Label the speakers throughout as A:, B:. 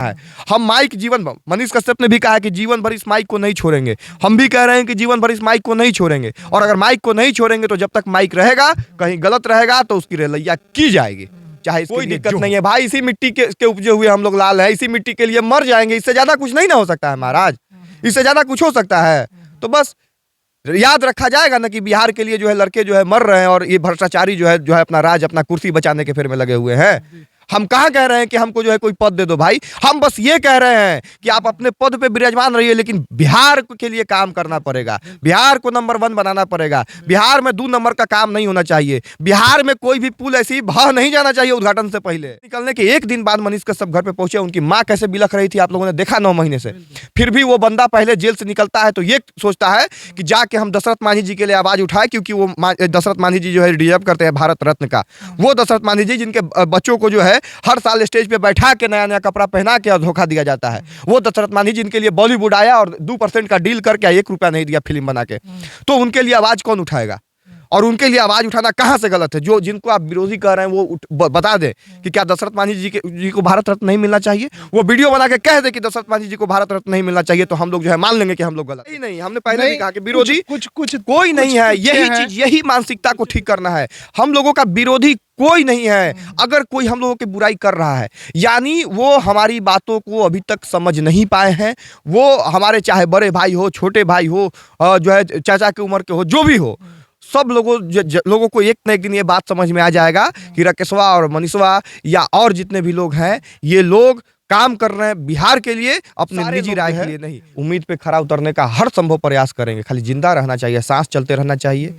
A: है। हम माइक जीवन भर, मनीष कश्यप ने भी कहा कि जीवन भर इस माइक को नहीं छोड़ेंगे। हम भी कह रहे हैं कि जीवन भर इस माइक को नहीं छोड़ेंगे, और अगर माइक को नहीं छोड़ेंगे तो जब तक माइक रहेगा, कहीं गलत रहेगा तो उसकी रैया की जाएगी, चाहे कोई दिक्कत नहीं है भाई। इसी मिट्टी के उपजे हुए हम लोग लाल हैं, इसी मिट्टी के लिए मर जाएंगे, इससे ज्यादा कुछ नहीं ना हो सकता है महाराज, इससे ज्यादा कुछ हो सकता है। तो बस याद रखा जाएगा ना कि बिहार के लिए जो है लड़के जो है मर रहे हैं, और ये भ्रष्टाचारी जो है अपना राज, अपना कुर्सी बचाने के फेर में लगे हुए हैं। हम कहाँ कह रहे हैं कि हमको जो है कोई पद दे दो भाई, हम बस ये कह रहे हैं कि आप अपने पद पे विराजमान रहिए, लेकिन बिहार के लिए काम करना पड़ेगा, बिहार को नंबर 1 बनाना पड़ेगा। बिहार में 2 नंबर का काम नहीं होना चाहिए। बिहार में कोई भी पुल ऐसी बह नहीं जाना चाहिए उद्घाटन से पहले। निकलने के एक दिन बाद मनीष कश्यप घर पे पहुंचे, उनकी माँ कैसे बिलख रही थी आप लोगों ने देखा 9 महीने से। फिर भी वो बंदा पहले जेल से निकलता है तो ये सोचता है कि जाके हम दशरथ मांझी जी के लिए आवाज उठाए, क्योंकि वो दशरथ मांझी जी जो है डिजर्व करते हैं भारत रत्न का। वो दशरथ मांझी जी जिनके बच्चों को जो है हर साल स्टेज पे बैठा के नया नया कपड़ा पहना के धोखा दिया जाता है। वो दशरथ मांझी जिनके लिए बॉलीवुड आया और 2% का डील करके 1 रुपया नहीं दिया फिल्म बना के, तो उनके लिए आवाज कौन उठाएगा? और उनके लिए आवाज उठाना कहां से गलत है? जो जिनको आप विरोधी कह रहे हैं वो बता दे कि क्या दशरथ मांझी जी को भारत रत्न नहीं मिलना चाहिए। वो वीडियो बना के कह दे कि दशरथ मांझी जी को भारत रत्न नहीं मिलना चाहिए, तो हम लोग जो है मान लेंगे कि हम लोग गलत नहीं। हमने पहले भी कहा कि विरोधी कुछ कोई नहीं है। यही चीज, यही मानसिकता को ठीक करना है। हम लोगों का विरोधी कोई नहीं है। अगर कोई हम लोगों की बुराई कर रहा है, यानी वो हमारी बातों को अभी तक समझ नहीं पाए हैं। वो हमारे चाहे बड़े भाई हो, छोटे भाई हो, जो है चाचा की उम्र के हो, जो भी हो, सब लोगों को एक न एक दिन ये बात समझ में आ जाएगा कि राकेशवा और मनीषवा या और जितने भी लोग हैं, ये लोग काम कर रहे हैं बिहार के लिए, अपने निजी राय के लिए नहीं। उम्मीद पे खरा उतरने का हर संभव प्रयास करेंगे। खाली जिंदा रहना चाहिए, सांस चलते रहना चाहिए।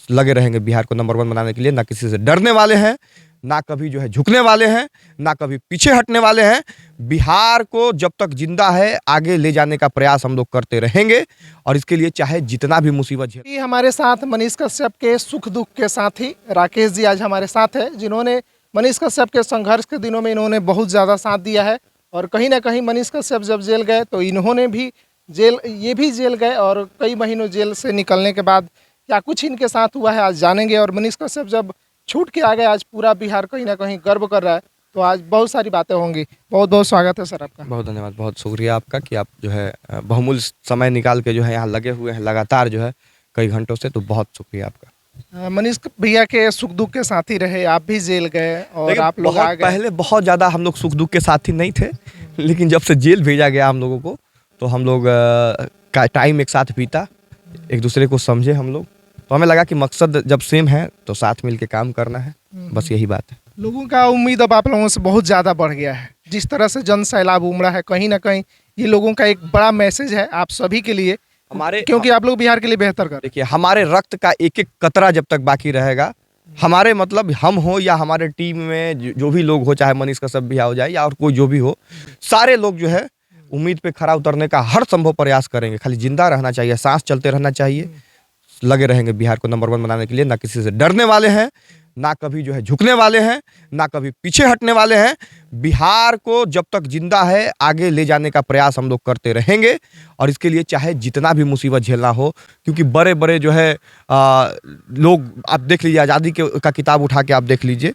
A: लगे रहेंगे बिहार को नंबर 1 बनाने के लिए। ना किसी से डरने वाले हैं, ना कभी जो है झुकने वाले हैं, ना कभी पीछे हटने वाले हैं। बिहार को जब तक जिंदा है आगे ले जाने का प्रयास हम लोग करते रहेंगे, और इसके लिए चाहे जितना भी मुसीबत झेले।
B: हमारे साथ मनीष कश्यप के सुख दुख के साथी राकेश जी आज हमारे साथ है, जिन्होंने मनीष कश्यप के संघर्ष के दिनों में इन्होंने बहुत ज़्यादा साथ दिया है। और कहीं ना कहीं मनीष कश्यप जब जेल गए तो इन्होंने भी ये भी जेल गए, और कई महीनों जेल से निकलने के बाद क्या कुछ इनके साथ हुआ है आज जानेंगे। और मनीष कश्यप जब छूट के आ गए, आज पूरा बिहार कहीं ना कहीं गर्व कर रहा है, तो आज बहुत सारी बातें होंगी। बहुत बहुत स्वागत है सर आपका।
A: बहुत धन्यवाद, बहुत शुक्रिया आपका कि आप जो है बहुमूल्य समय निकाल के जो है यहाँ लगे हुए हैं लगातार जो है कई घंटों से, तो बहुत शुक्रिया आपका।
B: मनीष भैया के सुख दुख के साथी रहे, आप भी जेल गए और आप लोग आ गए।
A: पहले बहुत ज़्यादा हम लोग सुख दुख के साथी नहीं थे, लेकिन जब से जेल भेजा गया हम लोगों को, तो हम लोग का टाइम एक साथ बीता, एक दूसरे को समझे हम लोग। तो हमें लगा कि मकसद जब सेम है तो साथ मिल के काम करना है, बस यही बात है।
B: लोगों का उम्मीद अब आप लोगों से बहुत ज़्यादा बढ़ गया है। जिस तरह से जन सैलाब उमड़ा है, कहीं ना कहीं ये लोगों का एक बड़ा मैसेज है आप सभी के लिए, क्योंकि आप लोग बिहार के लिए बेहतर कर।
A: देखिए, हमारे रक्त का एक एक कतरा जब तक बाकी रहेगा, हमारे मतलब हम हो या हमारे टीम में जो भी लोग हो, चाहे मनीष कश्यप भी हो जाए या और कोई जो भी हो, सारे लोग जो है उम्मीद पे खरा उतरने का हर संभव प्रयास करेंगे। खाली जिंदा रहना चाहिए, सांस चलते रहना चाहिए। लगे रहेंगे बिहार को नंबर 1 बनाने के लिए। ना किसी से डरने वाले हैं, ना कभी जो है झुकने वाले हैं, ना कभी पीछे हटने वाले हैं। बिहार को जब तक जिंदा है आगे ले जाने का प्रयास हम लोग करते रहेंगे, और इसके लिए चाहे जितना भी मुसीबत झेलना हो। क्योंकि बड़े बड़े जो है लोग, आप देख लीजिए, आज़ादी का किताब उठा के आप देख लीजिए,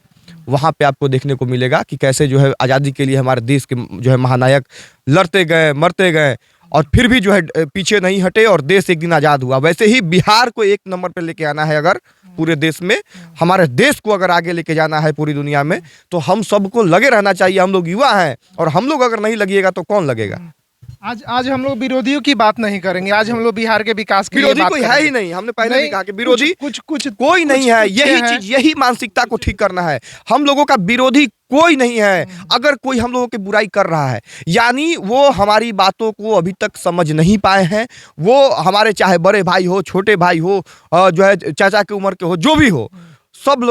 A: वहाँ पे आपको देखने को मिलेगा कि कैसे जो है आज़ादी के लिए हमारे देश के जो है महानायक लड़ते गए, मरते गए, और फिर भी जो है पीछे नहीं हटे, और देश एक दिन आज़ाद हुआ। वैसे ही बिहार को 1 नंबर पे लेके आना है। अगर पूरे देश में हमारे देश को अगर आगे लेके जाना है पूरी दुनिया में, तो हम सबको लगे रहना चाहिए। हम लोग युवा हैं, और हम लोग अगर नहीं लगेगा तो कौन लगेगा।
B: आज हम लोग विरोधियों की बात नहीं करेंगे, आज हम लोग बिहार के विकास के
A: विरोधी कोई है ही नहीं। हमने पहले भी कहा कि विरोधी कुछ कोई नहीं है। यही चीज, यही मानसिकता को ठीक करना है। हम लोगों का विरोधी कोई नहीं है। अगर कोई हम लोगों की बुराई कर रहा है, यानी वो हमारी बातों को अभी तक समझ नहीं पाए हैं। वो हमारे चाहे बड़े भाई हो, छोटे भाई हो, जो है चाचा की उम्र के हो, जो भी हो, सब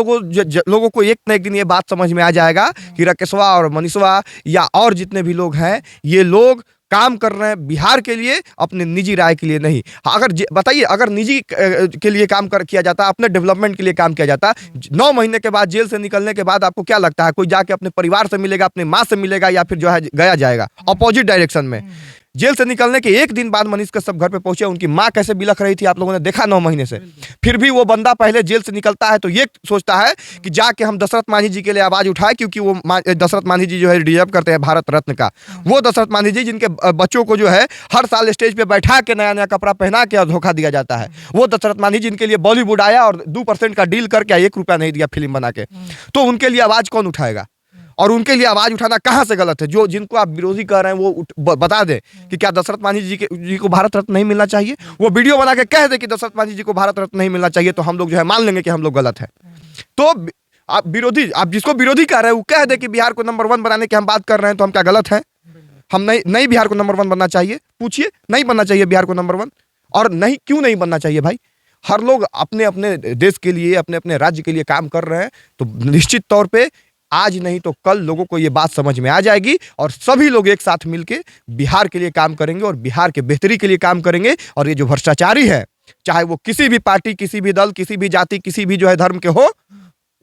A: लोगों को एक न एक दिन ये बात समझ में आ जाएगा कि राकेशवा और मनीषवा या और जितने भी लोग हैं, ये लोग काम कर रहे हैं बिहार के लिए, अपने निजी राय के लिए नहीं। अगर बताइए, अगर निजी के लिए काम किया जाता, अपने डेवलपमेंट के लिए काम किया जाता, 9 महीने के बाद जेल से निकलने के बाद आपको क्या लगता है कोई जाके अपने परिवार से मिलेगा, अपने माँ से मिलेगा, या फिर जो है गया जाएगा अपोजिट डायरेक्शन में। जेल से निकलने के एक दिन बाद मनीष कश्यप घर पे पहुंचे, उनकी माँ कैसे बिलख रही थी आप लोगों ने देखा 9 महीने से। फिर भी वो बंदा पहले जेल से निकलता है तो ये सोचता है कि जाके हम दशरथ मांझी जी के लिए आवाज उठाए, क्योंकि वो दशरथ मांझी जी जो है डिजर्व करते हैं भारत रत्न का। वो दशरथ मांझी जी जिनके बच्चों को जो है हर साल स्टेज पे बैठा के नया नया कपड़ा पहना के धोखा दिया जाता है। वो दशरथ मांझी जिनके लिए बॉलीवुड आया और 2% का डील करके 1 रुपया नहीं दिया फिल्म बना के, तो उनके लिए आवाज कौन उठाएगा? और उनके लिए आवाज उठाना कहां से गलत है? जो जिनको आप विरोधी कह रहे हैं वो बता दें कि क्या दशरथ मांझी जी को भारत रत्न नहीं मिलना चाहिए। वो वीडियो बना के कह दे कि दशरथ मांझी जी को भारत रत्न नहीं मिलना चाहिए, तो हम लोग जो है मान लेंगे कि हम लोग गलत है। तो आप जिसको विरोधी कह रहे हैं वो कह दे कि बिहार को नंबर 1 बनाने की हम बात कर रहे हैं, तो हम क्या गलत है? हम नहीं बिहार को नंबर 1 बनना चाहिए? पूछिए, नहीं बनना चाहिए बिहार को नंबर 1। और नहीं, क्यों नहीं बनना चाहिए भाई? हर लोग अपने अपने देश के लिए, अपने अपने राज्य के लिए काम कर रहे हैं, तो निश्चित तौर पे आज नहीं तो कल लोगों को ये बात समझ में आ जाएगी और सभी लोग एक साथ मिलके बिहार के लिए काम करेंगे और बिहार के बेहतरी के लिए काम करेंगे। और ये जो भ्रष्टाचारी है, चाहे वो किसी भी पार्टी, किसी भी दल, किसी भी जाति, किसी भी जो है धर्म के हो,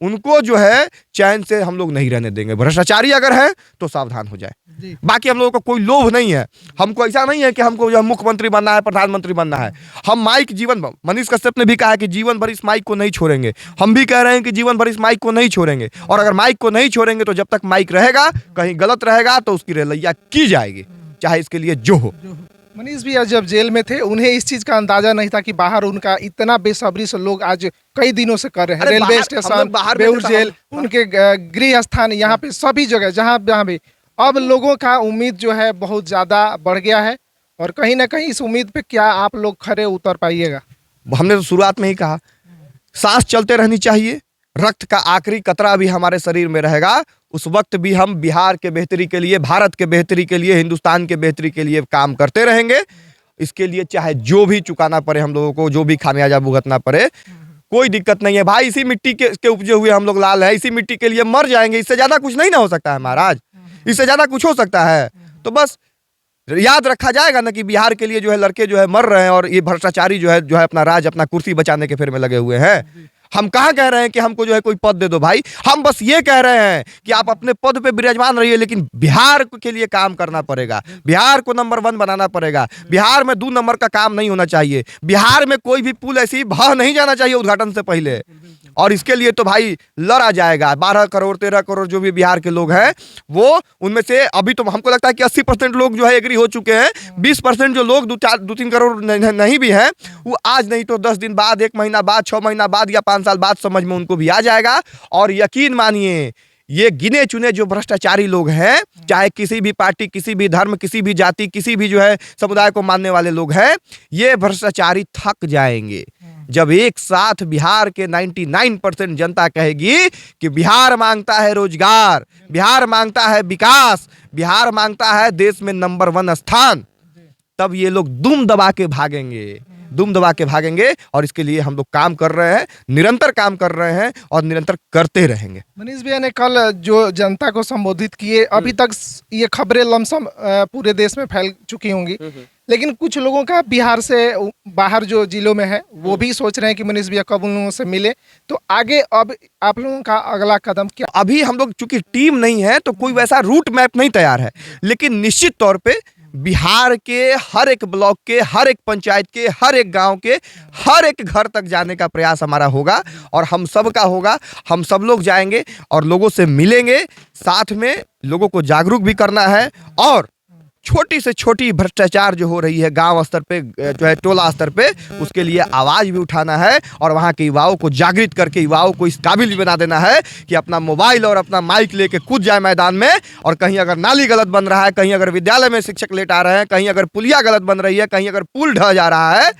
A: उनको जो है चैन से हम लोग नहीं रहने देंगे। भ्रष्टाचारी अगर है तो सावधान हो जाए। बाकी हम लोगों को कोई लोभ नहीं है, हमको ऐसा नहीं है कि हमको जो है मुख्यमंत्री बनना है, प्रधानमंत्री बनना है। हम माइक जीवन, मनीष कश्यप ने भी कहा कि जीवन भर इस माइक को नहीं छोड़ेंगे। हम भी कह रहे हैं कि जीवन भर इस माइक को नहीं छोड़ेंगे, और अगर माइक को नहीं छोड़ेंगे तो जब तक माइक रहेगा, कहीं गलत रहेगा तो उसकी रलैया की जाएगी, चाहे इसके लिए जो हो।
B: मनीष भैया जब जेल में थे उन्हें इस चीज का अंदाजा नहीं था कि बाहर उनका इतना बेसब्री से लोग आज कई दिनों से कर रहे हैं। रेलवे स्टेशन, बेउर जेल, उनके गृह स्थान, यहाँ पे सभी जगह जहाँ भी अब लोगों का उम्मीद जो है बहुत ज्यादा बढ़ गया है। और कहीं ना कहीं इस उम्मीद पे क्या आप लोग खरे उतर पाइएगा?
A: हमने तो शुरुआत में ही कहा, सांस चलते रहनी चाहिए। रक्त का आखिरी कतरा भी हमारे शरीर में रहेगा, उस वक्त भी हम बिहार के बेहतरी के लिए, भारत के बेहतरी के लिए, हिंदुस्तान के बेहतरी के लिए काम करते रहेंगे। इसके लिए चाहे जो भी चुकाना पड़े हम लोगों को, जो भी खामियाजा भुगतना पड़े, कोई दिक्कत नहीं है भाई। इसी मिट्टी के उपजे हुए हम लोग लाल हैं, इसी मिट्टी के लिए मर जाएंगे। इससे ज्यादा कुछ नहीं ना हो सकता है महाराज, इससे ज्यादा कुछ हो सकता है? तो बस याद रखा जाएगा ना कि बिहार के लिए जो है लड़के जो है मर रहे हैं, और ये भ्रष्टाचारी जो है अपना राज, अपना कुर्सी बचाने के फेर में लगे हुए हैं। हम कहाँ कह रहे हैं कि हमको जो है कोई पद दे दो भाई, हम बस ये कह रहे हैं कि आप अपने पद पे विराजमान रहिए, लेकिन बिहार के लिए काम करना पड़ेगा, बिहार को नंबर 1 बनाना पड़ेगा। बिहार में 2 नंबर का काम नहीं होना चाहिए, बिहार में कोई भी पुल ऐसी बह नहीं जाना चाहिए उद्घाटन से पहले। और इसके लिए तो भाई लड़ा जाएगा। 12 करोड़ 13 करोड़ जो भी बिहार के लोग हैं, वो उनमें से अभी तो हमको लगता है कि 80% लोग जो है एग्री हो चुके हैं। 20% जो लोग 2-3 करोड़ नहीं भी हैं, वो आज नहीं तो 10 दिन बाद, 1 महीना बाद, 6 महीना बाद या 5 साल बाद समझ में उनको भी आ जाएगा। और यकीन मानिए, ये गिने चुने जो भ्रष्टाचारी लोग हैं, चाहे किसी भी पार्टी, किसी भी धर्म, किसी भी जाति, किसी भी जो है समुदाय को मानने वाले लोग हैं, ये भ्रष्टाचारी थक जाएंगे जब एक साथ बिहार के 99% जनता कहेगी कि बिहार मांगता है रोजगार, बिहार मांगता है विकास, बिहार मांगता है देश में नंबर 1 स्थान। तब ये लोग दुम दबा के भागेंगे, दुम दबा के भागेंगे। और इसके लिए हम लोग काम कर रहे हैं, निरंतर काम कर रहे हैं और निरंतर करते रहेंगे।
B: मनीष भैया ने कल जो जनता को संबोधित किए, अभी तक ये खबरें लमसम पूरे देश में फैल चुकी होंगी, लेकिन कुछ लोगों का बिहार से बाहर जो जिलों में है वो भी सोच रहे हैं कि मनीष भैया कब उन लोगों से मिले। तो आगे अब आप लोगों का अगला कदम क्या?
A: अभी हम लोग चूंकि टीम नहीं है तो कोई वैसा रूट मैप नहीं तैयार है, लेकिन निश्चित तौर पे बिहार के हर एक ब्लॉक के, हर एक पंचायत के, हर एक गांव के, हर एक घर तक जाने का प्रयास हमारा होगा। और हम सब का होगा, हम सब लोग जाएंगे और लोगों से मिलेंगे, साथ में लोगों को जागरूक भी करना है। और छोटी से छोटी भ्रष्टाचार जो हो रही है गांव स्तर पे, जो है टोला स्तर पे, उसके लिए आवाज़ भी उठाना है और वहाँ के युवाओं को जागृत करके युवाओं को इस काबिल भी बना देना है कि अपना मोबाइल और अपना माइक लेके कूद जाए मैदान में। और कहीं अगर नाली गलत बन रहा है, कहीं अगर विद्यालय में शिक्षक लेट आ रहे हैं, कहीं अगर पुलिया गलत बन रही है, कहीं अगर पुल ढह जा रहा है,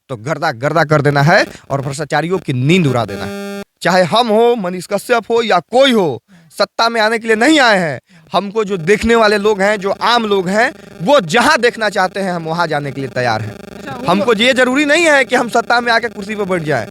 A: तो गर्दा गर्दा कर देना है और भ्रष्टाचारियों की नींद उड़ा देना है। चाहे हम हो, मनीष कश्यप हो या कोई हो, सत्ता में आने के लिए नहीं आए हैं। हमको जो देखने वाले लोग हैं, जो आम लोग हैं, वो जहां देखना चाहते हैं हम वहां जाने के लिए तैयार हैं। हमको ये जरूरी नहीं है कि हम सत्ता में आके कुर्सी पर बैठ जाएं,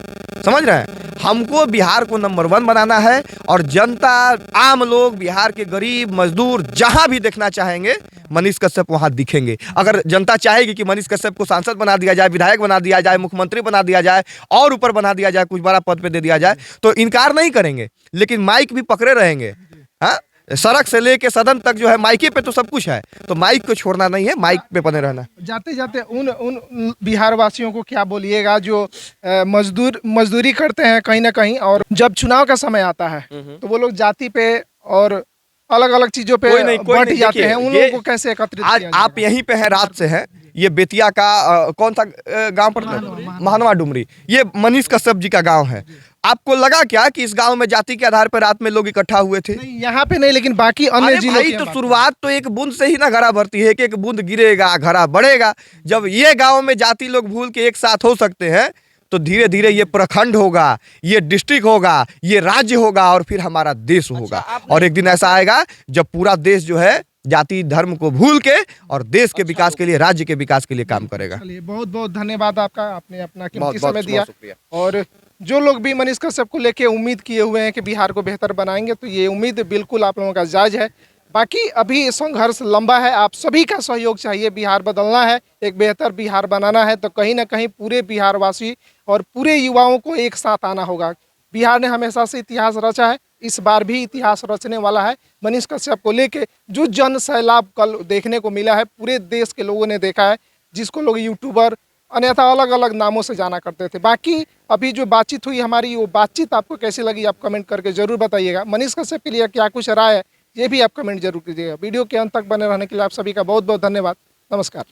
A: समझ रहे हैं? हमको बिहार को नंबर 1 बनाना है और जनता, आम लोग, बिहार के गरीब मजदूर जहां भी देखना चाहेंगे, मनीष कश्यप वहां दिखेंगे। अगर जनता चाहेगी कि मनीष कश्यप को सांसद बना दिया जाए, विधायक बना दिया जाए, मुख्यमंत्री बना दिया जाए और ऊपर बना दिया जाए, कुछ बड़ा पद पे दे दिया जाए, तो इनकार नहीं करेंगे, लेकिन माइक भी पकड़े रहेंगे। हाँ, सड़क से लेके सदन तक जो है माइके पे तो सब कुछ है, तो माइक को छोड़ना नहीं है, माइक पे बने रहना।
B: जाते जाते उन बिहार वासियों को क्या बोलिएगा जो मजदूरी करते हैं कहीं ना कहीं, और जब चुनाव का समय आता है तो वो लोग जाति पे और अलग अलग चीजों पे
A: कोई
B: बढ़
A: नहीं,
B: जाते हैं, उन
A: ये
B: लोगों को कैसे एकत्रित
A: आज
B: किया
A: आप
B: जाएगा?
A: यहीं पे हैं, रात से हैं, ये बेतिया का कौन सा गांव पर, महानवा डुमरी, ये मनीष कश्यप जी का गांव है। आपको लगा क्या कि इस गांव में जाति के आधार पर रात में लोग इकट्ठा हुए थे?
B: नहीं, यहाँ पे नहीं, लेकिन बाकी अन्य
A: अरे
B: जिलों
A: भाई,
B: की
A: तो
B: हम
A: शुरुआत तो एक बूंद से ही ना घड़ा भरती है, कि एक बूंद गिरेगा घड़ा बढ़ेगा। जब ये गांव में जाति लोग भूल के एक साथ हो सकते हैं, तो धीरे धीरे ये प्रखंड होगा, ये डिस्ट्रिक्ट होगा, ये राज्य होगा, और फिर हमारा देश होगा। और एक दिन ऐसा आएगा जब पूरा देश जो है जाति धर्म को भूल के और देश के विकास के लिए, राज्य के विकास के लिए काम करेगा।
B: चलिए, बहुत बहुत धन्यवाद आपका, आपने अपना कीमती
A: बहुत बहुत
B: समय दिया।
A: शुक्रिया।
B: और जो लोग भी मनीष कश्यप को लेके उम्मीद किए हुए हैं कि बिहार को बेहतर बनाएंगे, तो ये उम्मीद बिल्कुल आप लोगों का जायज है। बाकी अभी संघर्ष लंबा है, आप सभी का सहयोग चाहिए, बिहार बदलना है, एक बेहतर बिहार बनाना है, तो कहीं ना कहीं पूरे बिहार वासी और पूरे युवाओं को एक साथ आना होगा। बिहार ने हमेशा से इतिहास रचा है, इस बार भी इतिहास रचने वाला है। मनीष कश्यप को लेके जो जन सैलाब कल देखने को मिला है, पूरे देश के लोगों ने देखा है, जिसको लोग यूट्यूबर अन्यथा अलग अलग नामों से जाना करते थे। बाकी अभी जो बातचीत हुई हमारी, वो बातचीत आपको कैसी लगी आप कमेंट करके जरूर बताइएगा। मनीष कश्यप के लिए क्या कुछ राय है, ये भी आप कमेंट जरूर कीजिएगा। वीडियो के अंत तक बने रहने के लिए आप सभी का बहुत बहुत धन्यवाद। नमस्कार।